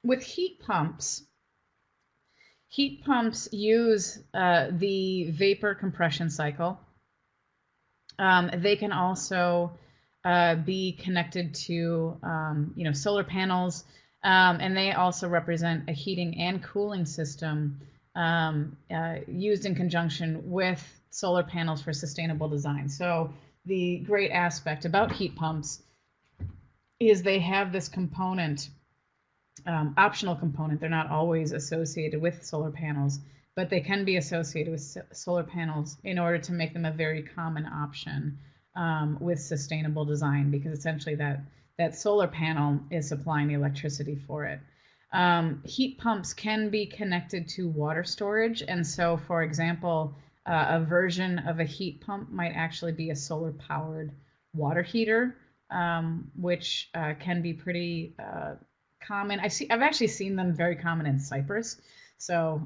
with heat pumps use the vapor compression cycle. They can also be connected to solar panels, and they also represent a heating and cooling system used in conjunction with solar panels for sustainable design. So the great aspect about heat pumps is they have this component, optional component. They're not always associated with solar panels, but they can be associated with solar panels in order to make them a very common option with sustainable design, because essentially that solar panel is supplying the electricity for it. Heat pumps can be connected to water storage, and so, for example, a version of a heat pump might actually be a solar-powered water heater, which can be pretty common. I've actually seen them very common in Cyprus. So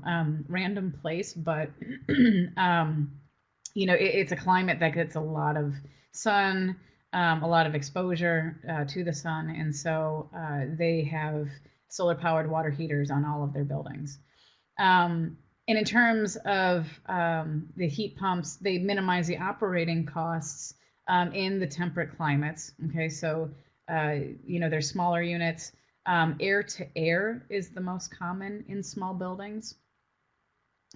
random place, but it's a climate that gets a lot of sun, a lot of exposure to the sun, and so they have solar-powered water heaters on all of their buildings. And in terms of the heat pumps, they minimize the operating costs in the temperate climates. Okay, so they're smaller units. Air to air is the most common in small buildings.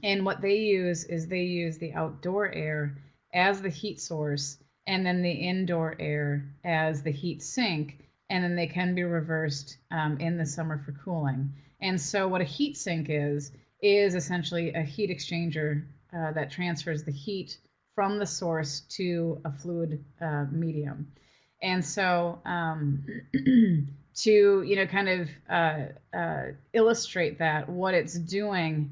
And what they use is they use the outdoor air as the heat source, and then the indoor air as the heat sink, and then they can be reversed in the summer for cooling. And so what a heat sink is essentially a heat exchanger that transfers the heat from the source to a fluid medium. And so to kind of illustrate that, what it's doing,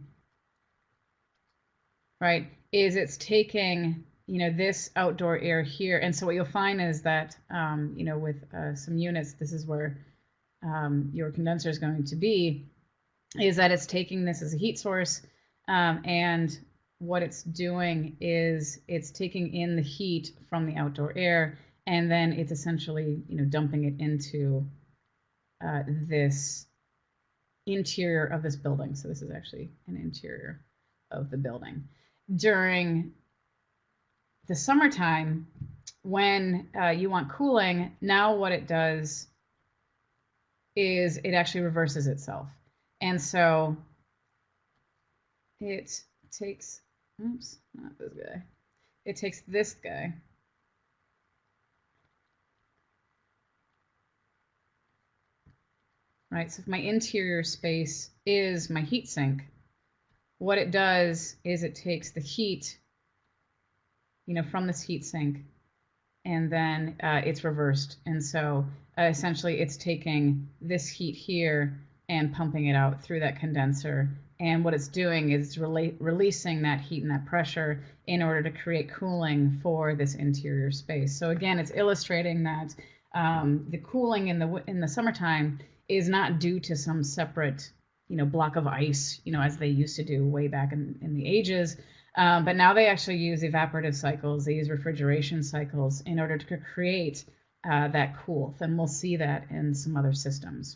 right, is it's taking this outdoor air here, and so what you'll find is that with some units, this is where your condenser is going to be, is that it's taking this as a heat source, and what it's doing is it's taking in the heat from the outdoor air, and then it's essentially dumping it into this interior of this building. So this is actually an interior of the building. During the summertime, when you want cooling, now what it does is it actually reverses itself. And so it takes, oops, not this guy. It takes this guy, right? So if my interior space is my heat sink, what it does is it takes the heat, from this heat sink, and then it's reversed. And so essentially it's taking this heat here and pumping it out through that condenser. And what it's doing is releasing that heat and that pressure in order to create cooling for this interior space. So again, it's illustrating that the cooling in the summertime is not due to some separate, block of ice, as they used to do way back in the ages. But now they actually use evaporative cycles, they use refrigeration cycles in order to create that coolth, and we'll see that in some other systems.